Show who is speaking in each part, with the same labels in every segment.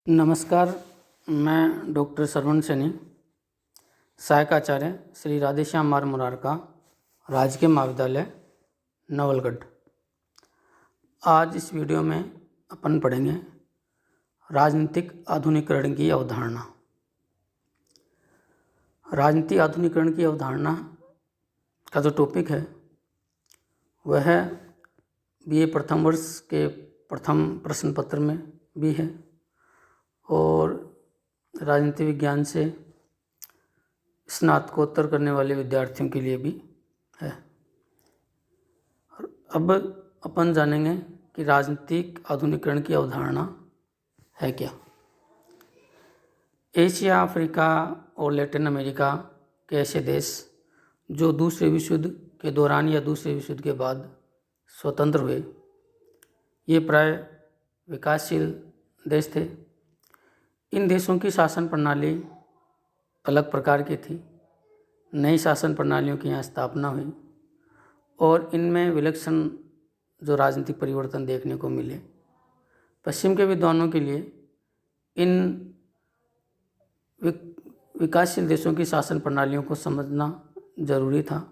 Speaker 1: नमस्कार। मैं डॉक्टर श्रवण सैनी, सहायक आचार्य श्री राधेश्याम मार मुरारका, राजकीय महाविद्यालय नवलगढ़। आज इस वीडियो में अपन पढ़ेंगे राजनीतिक आधुनिकीकरण की अवधारणा। राजनीतिक आधुनिकीकरण की अवधारणा का जो टॉपिक है वह बीए प्रथम वर्ष के प्रथम प्रश्न पत्र में भी है और राजनीति विज्ञान से स्नातकोत्तर करने वाले विद्यार्थियों के लिए भी है। अब अपन जानेंगे कि राजनीतिक आधुनिकीकरण की अवधारणा है क्या। एशिया, अफ्रीका और लैटिन अमेरिका के ऐसे देश जो दूसरे विश्व युद्ध के दौरान या दूसरे विश्व युद्ध के बाद स्वतंत्र हुए, ये प्राय विकासशील देश थे। इन देशों की शासन प्रणाली अलग प्रकार की थी। नई शासन प्रणालियों की यहाँ स्थापना हुई और इनमें विलक्षण जो राजनीतिक परिवर्तन देखने को मिले। पश्चिम के विद्वानों के लिए इन विकासशील देशों की शासन प्रणालियों को समझना जरूरी था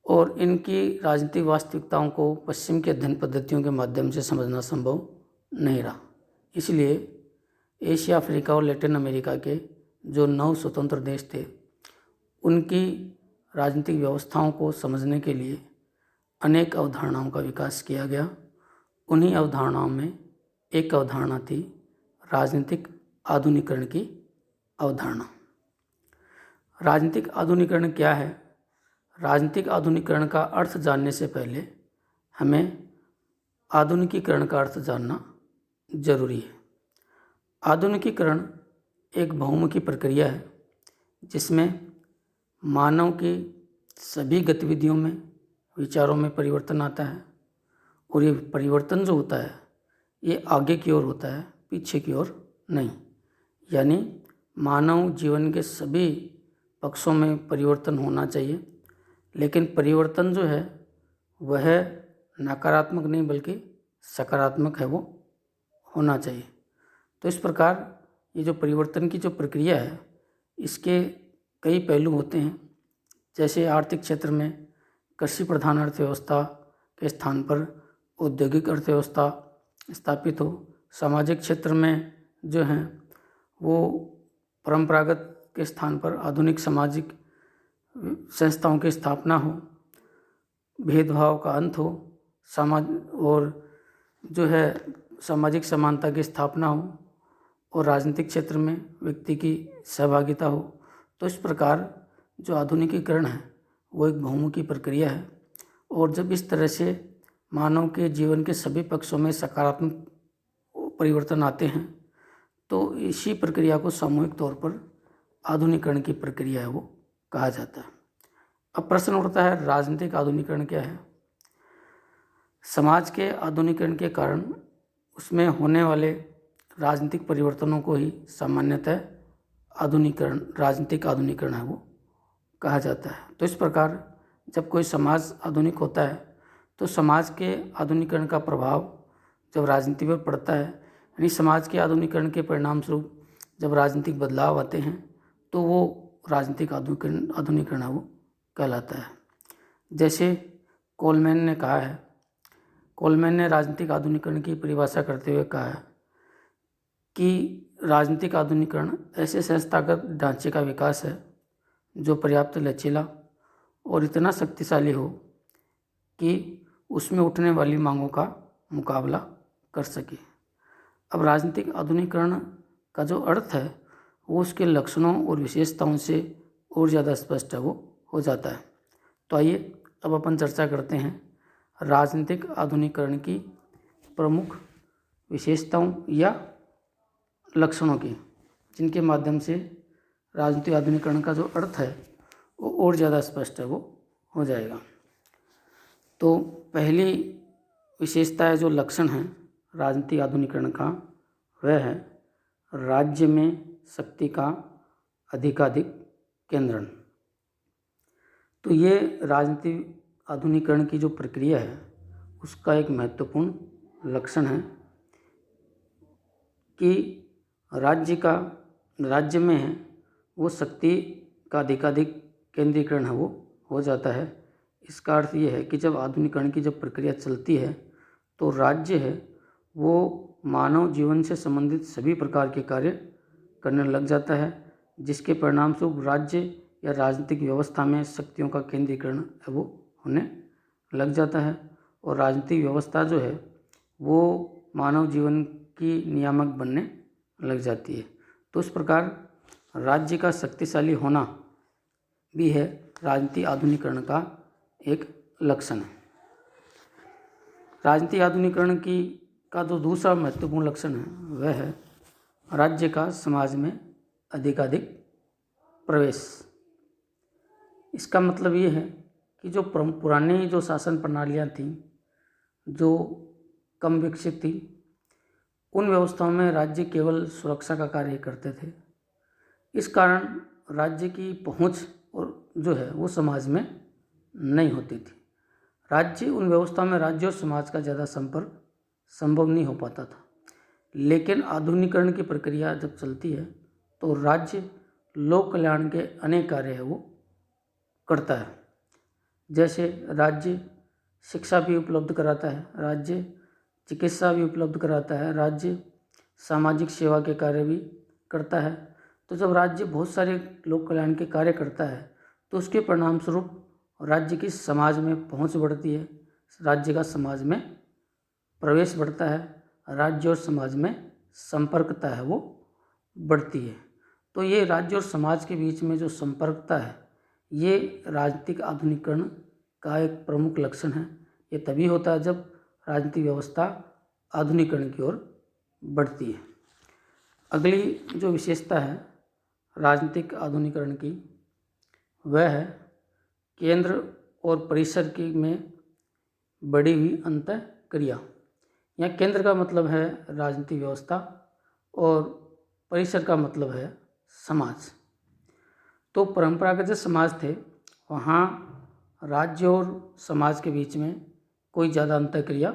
Speaker 1: और इनकी राजनीतिक वास्तविकताओं को पश्चिम के अध्ययन पद्धतियों के माध्यम से समझना संभव नहीं रहा। इसलिए एशिया, अफ्रीका और लैटिन अमेरिका के जो 9 स्वतंत्र देश थे, उनकी राजनीतिक व्यवस्थाओं को समझने के लिए अनेक अवधारणाओं का विकास किया गया। उन्हीं अवधारणाओं में एक अवधारणा थी राजनीतिक आधुनिकीकरण की अवधारणा। राजनीतिक आधुनिकीकरण क्या है? राजनीतिक आधुनिकीकरण का अर्थ जानने से पहले हमें आधुनिकीकरण का अर्थ जानना जरूरी है। आधुनिकीकरण एक बहुमुखी प्रक्रिया है जिसमें मानव की सभी गतिविधियों में, विचारों में परिवर्तन आता है और ये परिवर्तन जो होता है ये आगे की ओर होता है, पीछे की ओर नहीं। यानी मानव जीवन के सभी पक्षों में परिवर्तन होना चाहिए, लेकिन परिवर्तन जो है वह नकारात्मक नहीं बल्कि सकारात्मक है, वो होना चाहिए। तो इस प्रकार ये जो परिवर्तन की जो प्रक्रिया है इसके कई पहलू होते हैं। जैसे आर्थिक क्षेत्र में कृषि प्रधान अर्थव्यवस्था के स्थान पर औद्योगिक अर्थव्यवस्था स्थापित हो। सामाजिक क्षेत्र में जो है वो परंपरागत के स्थान पर आधुनिक सामाजिक संस्थाओं की स्थापना हो। भेदभाव का अंत हो, समाज और जो है सामाजिक समानता की स्थापना हो और राजनीतिक क्षेत्र में व्यक्ति की सहभागिता हो। तो इस प्रकार जो आधुनिकीकरण है वो एक बहुमुखी प्रक्रिया है और जब इस तरह से मानव के जीवन के सभी पक्षों में सकारात्मक परिवर्तन आते हैं तो इसी प्रक्रिया को सामूहिक तौर पर आधुनिकीकरण की प्रक्रिया है वो कहा जाता है। अब प्रश्न उठता है राजनीतिक आधुनिकीकरण क्या है? समाज के आधुनिकीकरण के कारण उसमें होने वाले राजनीतिक परिवर्तनों को ही सामान्यतः आधुनिकीकरण, राजनीतिक आधुनिकीकरण है वो कहा जाता है। तो इस प्रकार जब कोई समाज आधुनिक होता है तो समाज के आधुनिकीकरण का प्रभाव जब राजनीति पर पड़ता है, यानी समाज के आधुनिकीकरण के परिणाम स्वरूप जब राजनीतिक बदलाव आते हैं तो वो राजनीतिक आधुनिकीकरण है वो कहलाता है। जैसे कोलमैन ने कहा है, कोलमैन ने राजनीतिक आधुनिकीकरण की परिभाषा करते हुए कहा है कि राजनीतिक आधुनिकीकरण ऐसे संस्थागत ढांचे का विकास है जो पर्याप्त लचीला और इतना शक्तिशाली हो कि उसमें उठने वाली मांगों का मुकाबला कर सके। अब राजनीतिक आधुनिकीकरण का जो अर्थ है वो उसके लक्षणों और विशेषताओं से और ज़्यादा स्पष्ट है वो हो जाता है। तो आइए अब अपन चर्चा करते हैं राजनीतिक आधुनिकीकरण की प्रमुख विशेषताओं या लक्षणों की, जिनके माध्यम से राजनीतिक आधुनिकीकरण का जो अर्थ है वो और ज़्यादा स्पष्ट है वो हो जाएगा। तो पहली विशेषता है, जो लक्षण है राजनीतिक आधुनिकीकरण का, वह है राज्य में शक्ति का अधिकाधिक केंद्रण। तो ये राजनीतिक आधुनिकीकरण की जो प्रक्रिया है उसका एक महत्वपूर्ण लक्षण है कि राज्य में है वो शक्ति का अधिकाधिक केंद्रीकरण है वो हो जाता है। इसका अर्थ ये है कि जब आधुनिकीकरण की जब प्रक्रिया चलती है तो राज्य है वो मानव जीवन से संबंधित सभी प्रकार के कार्य करने लग जाता है, जिसके परिणामस्वरूप राज्य या राजनीतिक व्यवस्था में शक्तियों का केंद्रीकरण है वो होने लग जाता है और राजनीतिक व्यवस्था जो है वो मानव जीवन की नियामक बनने लग जाती है। तो इस प्रकार राज्य का शक्तिशाली होना भी है राजनीतिक आधुनिकीकरण का एक लक्षण है। राजनीतिक आधुनिकीकरण का जो दूसरा महत्वपूर्ण लक्षण है वह है राज्य का समाज में अधिकाधिक प्रवेश। इसका मतलब ये है कि जो पुरानी जो शासन प्रणालियाँ थीं जो कम विकसित थी, उन व्यवस्थाओं में राज्य केवल सुरक्षा का कार्य करते थे। इस कारण राज्य की पहुंच और जो है वो समाज में नहीं होती थी। राज्य उन व्यवस्थाओं में राज्य और समाज का ज़्यादा संपर्क संभव नहीं हो पाता था। लेकिन आधुनिकीकरण की प्रक्रिया जब चलती है तो राज्य लोक कल्याण के अनेक कार्य है वो करता है। जैसे राज्य शिक्षा भी उपलब्ध कराता है, राज्य चिकित्सा भी उपलब्ध कराता है, राज्य सामाजिक सेवा के कार्य भी करता है। तो जब राज्य बहुत सारे लोक कल्याण के कार्य करता है तो उसके परिणाम स्वरूप राज्य की समाज में पहुंच बढ़ती है, राज्य का समाज में प्रवेश बढ़ता है, राज्य और समाज में संपर्कता है वो बढ़ती है। तो ये राज्य और समाज के बीच में जो संपर्कता है ये राजनीतिक आधुनिकीकरण का एक प्रमुख लक्षण है। ये तभी होता है जब राजनीतिक व्यवस्था आधुनिकीकरण की ओर बढ़ती है। अगली जो विशेषता है राजनीतिक आधुनिकीकरण की वह है केंद्र और परिसर की में बढ़ी हुई अंतःक्रिया। यहाँ केंद्र का मतलब है राजनीतिक व्यवस्था और परिसर का मतलब है समाज। तो परंपरागत जो समाज थे वहाँ राज्य और समाज के बीच में कोई ज़्यादा अंतःक्रिया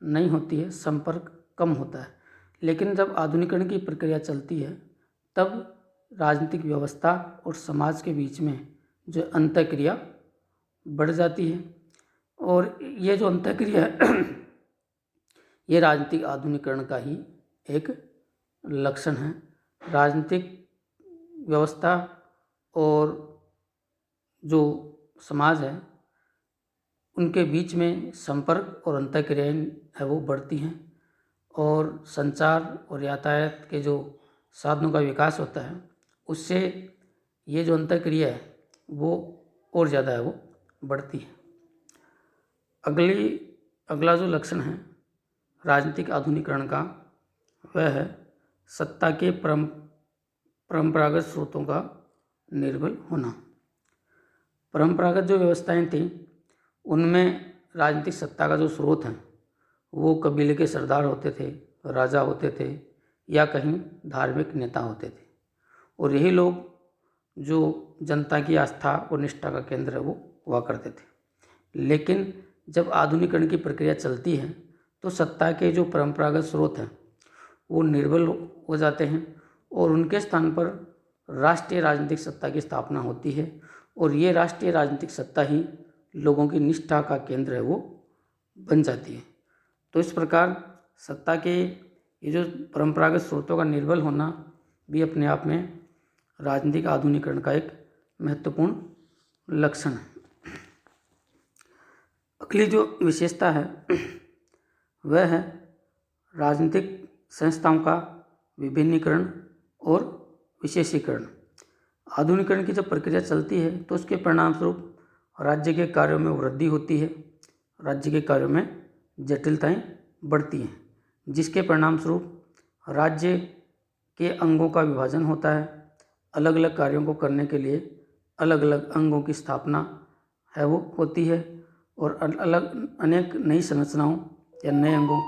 Speaker 1: नहीं होती है, संपर्क कम होता है। लेकिन जब आधुनिकीकरण की प्रक्रिया चलती है तब राजनीतिक व्यवस्था और समाज के बीच में जो अंतःक्रिया बढ़ जाती है और ये जो अंतःक्रिया है ये राजनीतिक आधुनिकीकरण का ही एक लक्षण है। राजनीतिक व्यवस्था और जो समाज है उनके बीच में संपर्क और अंतःक्रियाएं है वो बढ़ती हैं और संचार और यातायात के जो साधनों का विकास होता है उससे ये जो अंतःक्रिया है वो और ज़्यादा है वो बढ़ती है। अगला जो लक्षण है राजनीतिक आधुनिकीकरण का वह है सत्ता के परंपरागत स्रोतों का निर्बल होना। परंपरागत जो व्यवस्थाएं थीं उनमें राजनीतिक सत्ता का जो स्रोत है वो कबीले के सरदार होते थे, राजा होते थे या कहीं धार्मिक नेता होते थे और यही लोग जो जनता की आस्था और निष्ठा का केंद्र है वो हुआ करते थे। लेकिन जब आधुनिकीकरण की प्रक्रिया चलती है तो सत्ता के जो परंपरागत स्रोत हैं वो निर्बल हो जाते हैं और उनके स्थान पर राष्ट्रीय राजनीतिक सत्ता की स्थापना होती है और ये राष्ट्रीय राजनीतिक सत्ता ही लोगों की निष्ठा का केंद्र है वो बन जाती है। तो इस प्रकार सत्ता के ये जो परंपरागत स्रोतों का निर्बल होना भी अपने आप में राजनीतिक आधुनिकीकरण का एक महत्वपूर्ण लक्षण है। अगली जो विशेषता है वह है राजनीतिक संस्थाओं का विभिन्नीकरण और विशेषीकरण। आधुनिकीकरण की जब प्रक्रिया चलती है तो उसके परिणामस्वरूप राज्य के कार्यों में वृद्धि होती है, राज्य के कार्यों में जटिलताएं बढ़ती हैं, जिसके परिणामस्वरूप राज्य के अंगों का विभाजन होता है। अलग अलग कार्यों को करने के लिए अलग अलग अंगों की स्थापना है वो होती है और अनेक नई संरचनाओं या नए अंगों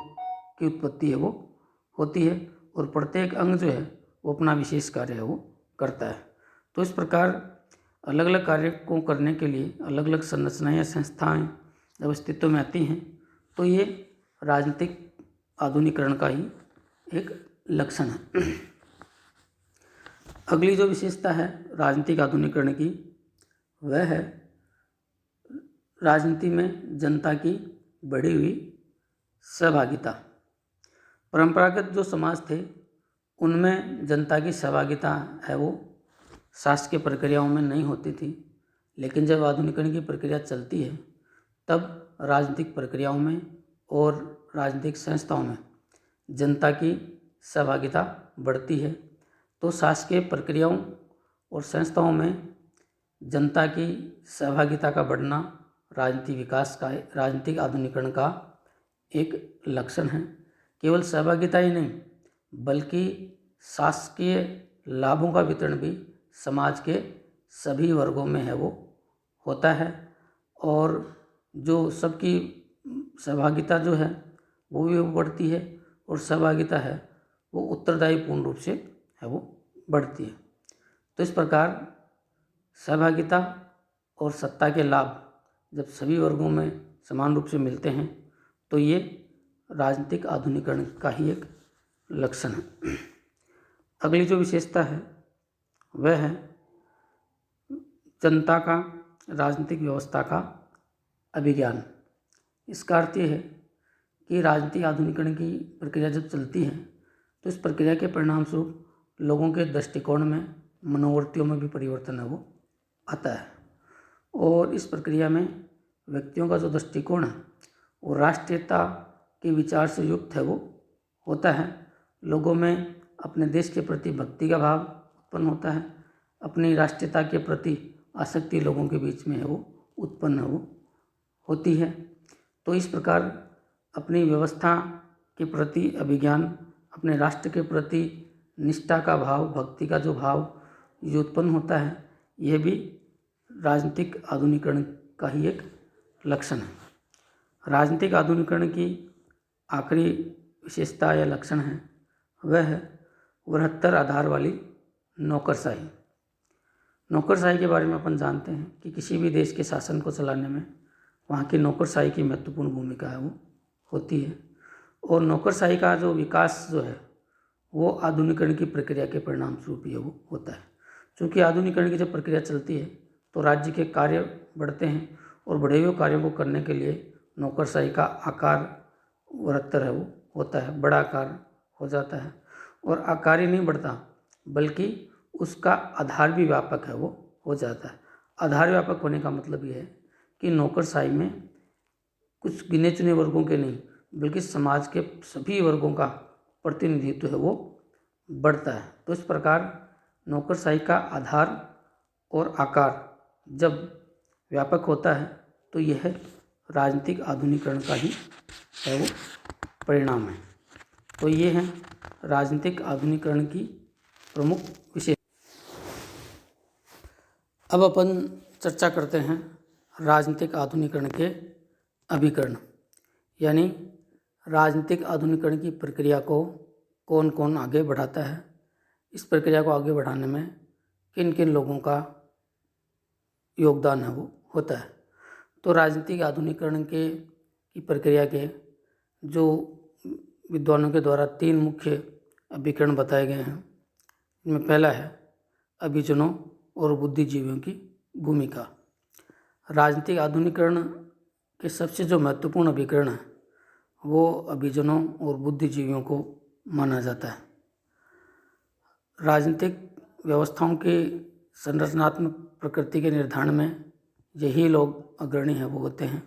Speaker 1: की उत्पत्ति है वो होती है और प्रत्येक अंग जो है वो अपना विशेष कार्य है वो करता है। तो इस प्रकार अलग अलग कार्य को करने के लिए अलग अलग संरचनाएं या संस्थाएं जब अस्तित्व में आती हैं तो ये राजनीतिक आधुनिकीकरण का ही एक लक्षण है। अगली जो विशेषता है राजनीतिक आधुनिकीकरण की, वह है राजनीति में जनता की बढ़ी हुई सहभागिता। परंपरागत जो समाज थे उनमें जनता की सहभागिता है वो शासकीय प्रक्रियाओं में नहीं होती थी, लेकिन जब आधुनिकीकरण की प्रक्रिया चलती है तब राजनीतिक प्रक्रियाओं में और राजनीतिक संस्थाओं में जनता की सहभागिता बढ़ती है। तो शासकीय प्रक्रियाओं और संस्थाओं में जनता की सहभागिता का बढ़ना राजनीतिक आधुनिकीकरण का एक लक्षण है। केवल सहभागिता ही नहीं बल्कि शासकीय लाभों का वितरण भी समाज के सभी वर्गों में है वो होता है, और जो सबकी सहभागिता जो है वो भी बढ़ती है, और सहभागिता है वो उत्तरदायी पूर्ण रूप से है वो बढ़ती है। तो इस प्रकार सहभागिता और सत्ता के लाभ जब सभी वर्गों में समान रूप से मिलते हैं तो ये राजनीतिक आधुनिकीकरण का ही एक लक्षण है। अगली जो विशेषता है वह है जनता का राजनीतिक व्यवस्था का अभिज्ञान। इसका अर्थ ये है कि राजनीतिक आधुनिकीकरण की प्रक्रिया जब चलती है तो इस प्रक्रिया के परिणाम स्वरूप लोगों के दृष्टिकोण में, मनोवृत्तियों में भी परिवर्तन है वो आता है, और इस प्रक्रिया में व्यक्तियों का जो दृष्टिकोण है वो राष्ट्रीयता के विचार से युक्त है वो होता है। लोगों में अपने देश के प्रति भक्ति का भाव उत्पन्न होता है, अपनी राष्ट्रीयता के प्रति आसक्ति लोगों के बीच में है वो उत्पन्न है वो होती है। तो इस प्रकार अपनी व्यवस्था के प्रति अभिज्ञान, अपने राष्ट्र के प्रति निष्ठा का भाव, भक्ति का जो भाव जो उत्पन्न होता है, यह भी राजनीतिक आधुनिकीकरण का ही एक लक्षण है। राजनीतिक आधुनिकीकरण की आखिरी विशेषता या लक्षण है वह है वृहत्तर आधार वाली नौकरशाही। नौकरशाही के बारे में अपन जानते हैं कि किसी भी देश के शासन को चलाने में वहाँ की नौकरशाही की महत्वपूर्ण भूमिका है वो होती है, और नौकरशाही का जो विकास जो है वो आधुनिकीकरण की प्रक्रिया के परिणाम स्वरूप ही वो होता है। क्योंकि आधुनिकीकरण की जब प्रक्रिया चलती है तो राज्य के कार्य बढ़ते हैं, और बढ़े हुए कार्यों को करने के लिए नौकरशाही का आकार वृहत्तर है वो होता है, बड़ा आकार हो जाता है। और आकार ही नहीं बढ़ता बल्कि उसका आधार भी व्यापक है वो हो जाता है। आधार व्यापक होने का मतलब ये है कि नौकरशाही में कुछ गिने चुने वर्गों के नहीं बल्कि समाज के सभी वर्गों का प्रतिनिधित्व है वो बढ़ता है। तो इस प्रकार नौकरशाही का आधार और आकार जब व्यापक होता है तो यह राजनीतिक आधुनिकीकरण का ही है वो परिणाम है। तो ये है राजनीतिक आधुनिकीकरण की प्रमुख विशेषता। अब अपन चर्चा करते हैं राजनीतिक आधुनिकीकरण के अभिकरण, यानी राजनीतिक आधुनिकीकरण की प्रक्रिया को कौन कौन आगे बढ़ाता है, इस प्रक्रिया को आगे बढ़ाने में किन किन लोगों का योगदान है वो होता है। तो राजनीतिक आधुनिकीकरण की प्रक्रिया के जो विद्वानों के द्वारा 3 मुख्य अभिकरण बताए गए हैं, इनमें पहला है अभिजनों और बुद्धिजीवियों की भूमिका। राजनीतिक आधुनिकीकरण के सबसे जो महत्वपूर्ण अभिकरण है वो अभिजनों और बुद्धिजीवियों को माना जाता है। राजनीतिक व्यवस्थाओं के संरचनात्मक प्रकृति के निर्धारण में यही लोग अग्रणी हैं वो होते हैं।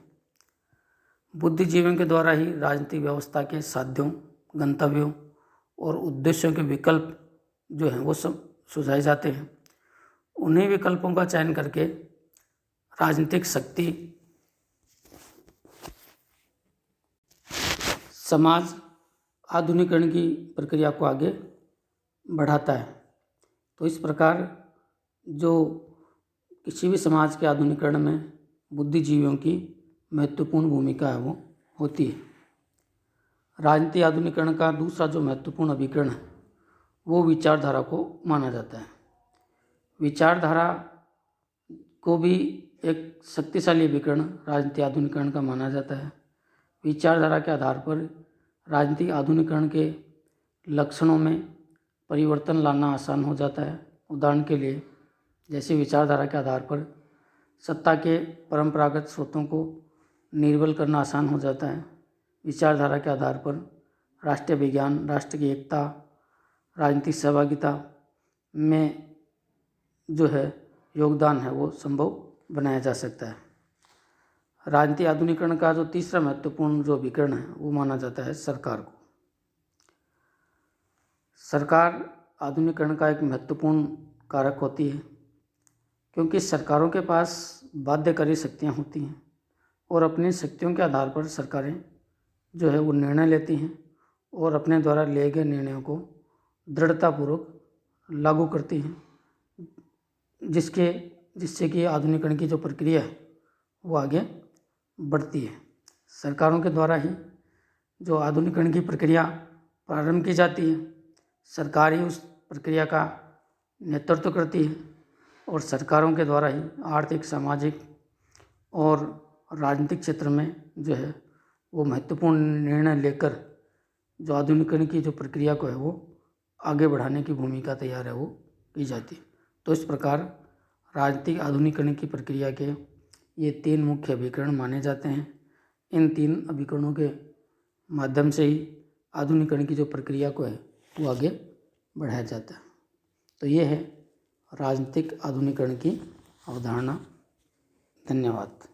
Speaker 1: बुद्धिजीवियों के द्वारा ही राजनीतिक व्यवस्था के साध्यों, गंतव्यों और उद्देश्यों के विकल्प जो हैं वो सब सुझाए जाते हैं। उन्हीं विकल्पों का चयन करके राजनीतिक शक्ति समाज आधुनिकीकरण की प्रक्रिया को आगे बढ़ाता है। तो इस प्रकार जो किसी भी समाज के आधुनिकीकरण में बुद्धिजीवियों की महत्वपूर्ण भूमिका है वो होती है। राजनीतिक आधुनिकीकरण का दूसरा जो महत्वपूर्ण अभिकरण है वो विचारधारा को माना जाता है। विचारधारा को भी एक शक्तिशाली अभिकरण राजनीतिक आधुनिकीकरण का माना जाता है। विचारधारा के आधार पर राजनीतिक आधुनिकीकरण के लक्षणों में परिवर्तन लाना आसान हो जाता है। उदाहरण के लिए जैसे विचारधारा के आधार पर सत्ता के परंपरागत स्रोतों को निर्बल करना आसान हो जाता है। विचारधारा के आधार पर राष्ट्रीय विज्ञान, राष्ट्र की एकता, राजनीतिक सहभागिता में जो है योगदान है वो संभव बनाया जा सकता है। राजनीतिक आधुनिकीकरण का जो तीसरा महत्वपूर्ण जो विकर्ण है वो माना जाता है सरकार को। सरकार आधुनिकीकरण का एक महत्वपूर्ण कारक होती है, क्योंकि सरकारों के पास बाध्यकारी शक्तियाँ होती हैं और अपनी शक्तियों के आधार पर सरकारें जो है वो निर्णय लेती हैं और अपने द्वारा लिए गए निर्णयों को दृढ़तापूर्वक लागू करती हैं, जिससे कि आधुनिकीकरण की जो प्रक्रिया है वो आगे बढ़ती है। सरकारों के द्वारा ही जो आधुनिकीकरण की प्रक्रिया प्रारंभ की जाती है, सरकार ही उस प्रक्रिया का नेतृत्व करती है और सरकारों के द्वारा ही आर्थिक, सामाजिक और राजनीतिक क्षेत्र में जो है वो महत्वपूर्ण निर्णय लेकर जो आधुनिकीकरण की जो प्रक्रिया को है वो आगे बढ़ाने की भूमिका तैयार है वो की जाती है। तो इस प्रकार राजनीतिक आधुनिकीकरण की प्रक्रिया के ये 3 मुख्य अभिकरण माने जाते हैं। इन 3 अभिकरणों के माध्यम से ही आधुनिकीकरण की जो प्रक्रिया को है वो आगे बढ़ाया जाता है। तो ये है राजनीतिक आधुनिकीकरण की अवधारणा। धन्यवाद।